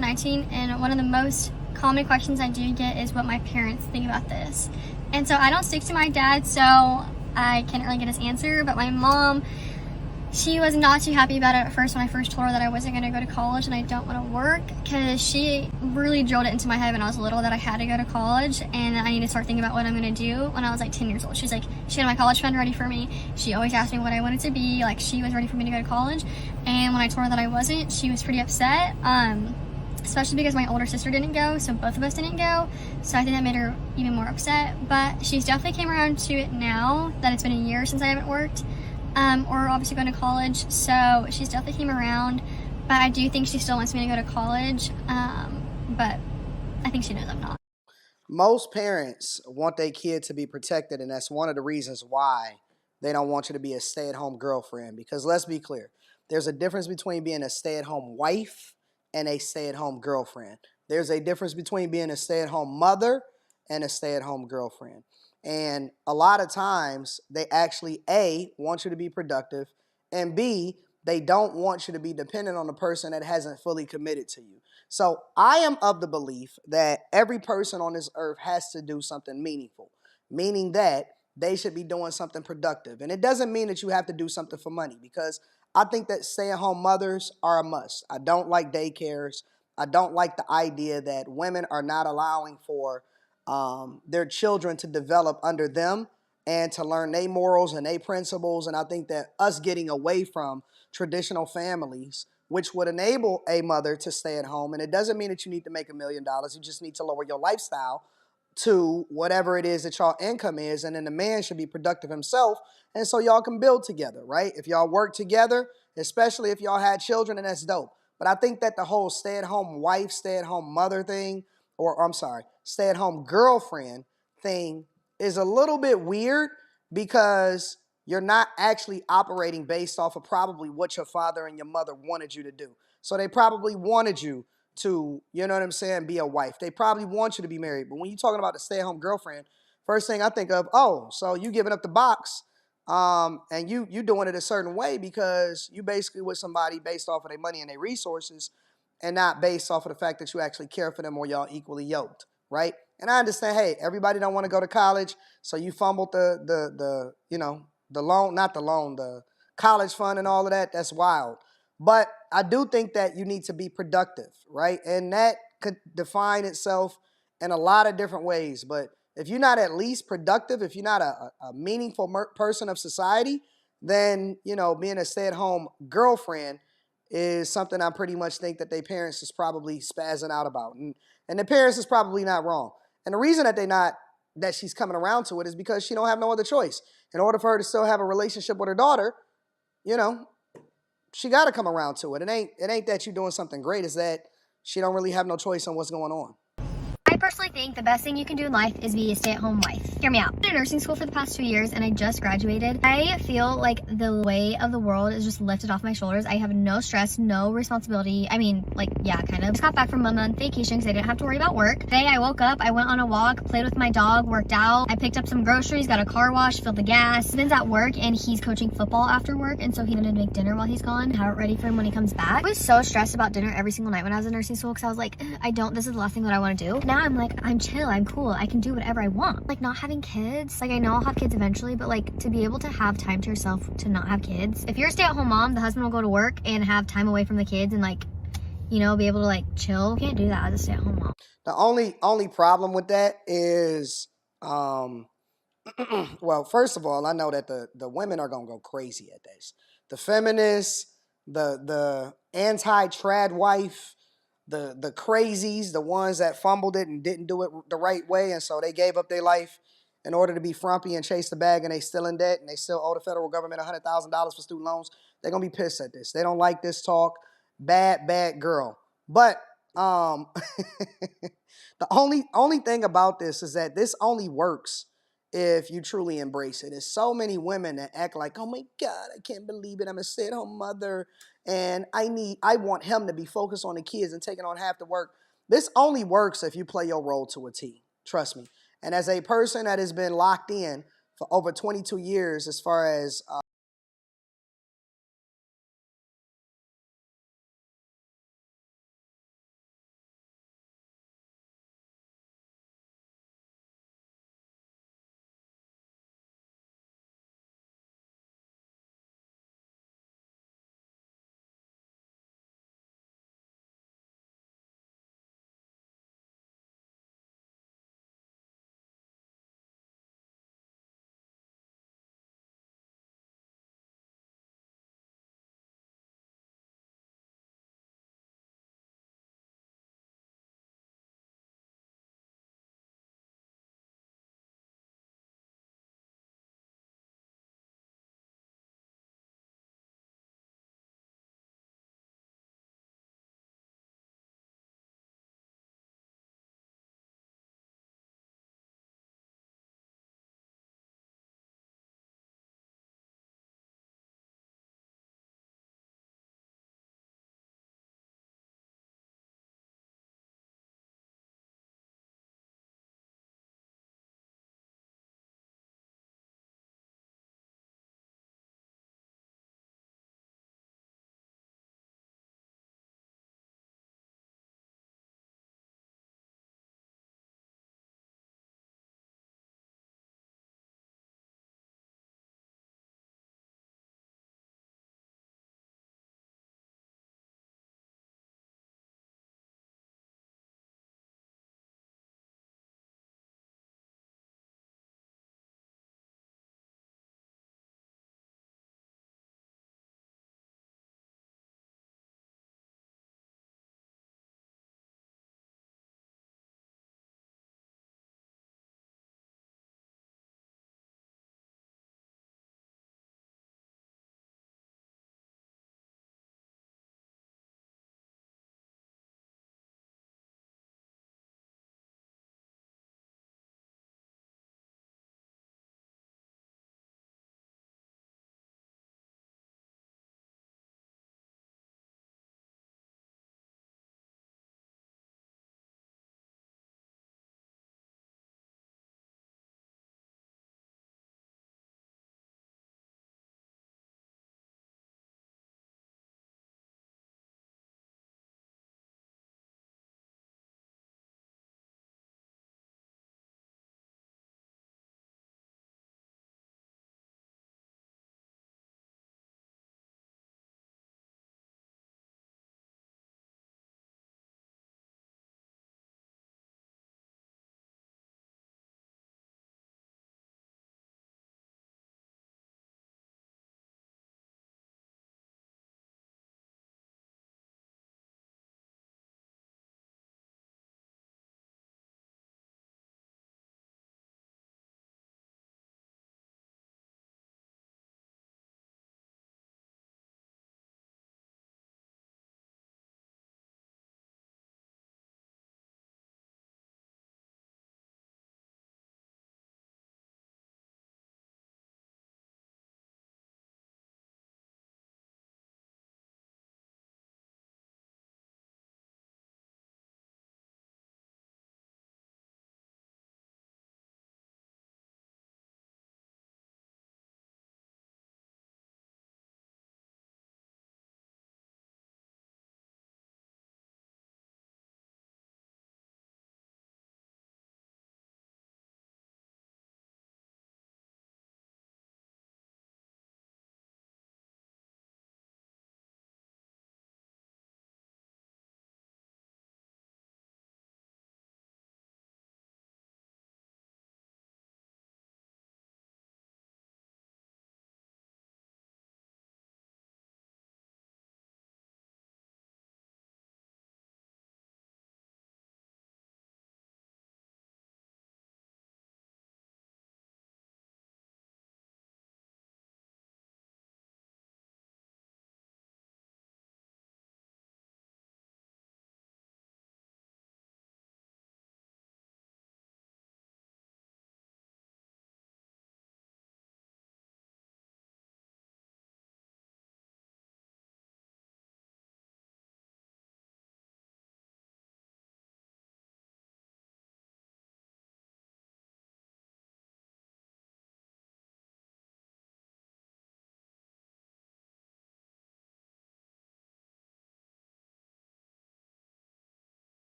turn 19, and one of the most common questions I do get is what my parents think about this. And so I don't stick to my dad, so I can't really get his answer, but my mom, she was not too happy about it at first when I first told her that I wasn't going to go to college and I don't want to work, because she really drilled it into my head when I was little that I had to go to college and I need to start thinking about what I'm going to do when I was like 10 years old. She's like, she had my college fund ready for me. She always asked me what I wanted to be. Like, she was ready for me to go to college. And when I told her that I wasn't, she was pretty upset, especially because my older sister didn't go, so both of us didn't go. So I think that made her even more upset. But she's definitely came around to it now that it's been a year since I haven't worked. Or obviously going to college, so she's definitely came around, but I do think she still wants me to go to college, but I think she knows I'm not. Most parents want their kid to be protected, and that's one of the reasons why they don't want you to be a stay-at-home girlfriend, because let's be clear, there's a difference between being a stay-at-home wife and a stay-at-home girlfriend. There's a difference between being a stay-at-home mother and a stay-at-home girlfriend. And a lot of times they actually, A, want you to be productive, and B, they don't want you to be dependent on a person that hasn't fully committed to you. So I am of the belief that every person on this earth has to do something meaningful, meaning that they should be doing something productive. And it doesn't mean that you have to do something for money, because I think that stay-at-home mothers are a must. I don't like daycares. I don't like the idea that women are not allowing for their children to develop under them and to learn their morals and their principles. And I think that us getting away from traditional families, which would enable a mother to stay at home, and it doesn't mean that you need to make $1 million. You just need to lower your lifestyle to whatever it is that y'all income is, and then the man should be productive himself, and so y'all can build together, right? If y'all work together, especially if y'all had children, and that's dope. But I think that the whole stay-at-home wife, stay-at-home mother thing, or I'm sorry, stay-at-home girlfriend thing is a little bit weird, because you're not actually operating based off of probably what your father and your mother wanted you to do. So they probably wanted you to, you know what I'm saying, be a wife. They probably want you to be married. But when you're talking about the stay-at-home girlfriend, first thing I think of, oh, so you giving up the box, and you doing it a certain way because you basically with somebody based off of their money and their resources, and not based off of the fact that you actually care for them or y'all equally yoked, right? And I understand, hey, everybody don't want to go to college, so you fumbled the you know, the loan, not the loan, the college fund and all of that. That's wild. But I do think that you need to be productive, right? And that could define itself in a lot of different ways. But if you're not at least productive, if you're not a meaningful person of society, then, you know, being a stay-at-home girlfriend is something I pretty much think that their parents is probably spazzing out about. And the parents is probably not wrong. And the reason that she's coming around to it is because she don't have no other choice. In order for her to still have a relationship with her daughter, you know, she got to come around to it. It ain't that you doing something great. It's that she don't really have no choice on what's going on. I personally think the best thing you can do in life is be a stay-at-home wife. Hear me out. I've been in nursing school for the past 2 years and I just graduated. I feel like the weight of the world is just lifted off my shoulders. I have no stress, no responsibility. I mean, like, yeah, kind of. Just got back from a month vacation because I didn't have to worry about work. Today I woke up, I went on a walk, played with my dog, worked out. I picked up some groceries, got a car wash, filled the gas. Ben's at work and he's coaching football after work, and so he needed to make dinner while he's gone, have it ready for him when he comes back. I was so stressed about dinner every single night when I was in nursing school because I was like, this is the last thing that I want to do. Now I'm like, I'm chill, I'm cool, I can do whatever I want. Like, not having kids, like, I know I'll have kids eventually, but like, to be able to have time to yourself to not have kids. If you're a stay-at-home mom, the husband will go to work and have time away from the kids and, like, you know, be able to like chill. You can't do that as a stay-at-home mom. The only problem with that is, well, first of all, I know that the women are gonna go crazy at this. The feminists, the anti-trad wife, the crazies, the ones that fumbled it and didn't do it the right way, and so they gave up their life in order to be frumpy and chase the bag, and they still in debt, and they still owe the federal government $100,000 for student loans. They're gonna be pissed at this. They don't like this talk. Bad girl. But the only thing about this is that this only works if you truly embrace it. There's so many women that act like, oh my God, I can't believe it, I'm a stay-at-home mother, and I want him to be focused on the kids and taking on half the work. This only works if you play your role to a T. Trust me. And as a person that has been locked in for over 22 years as far as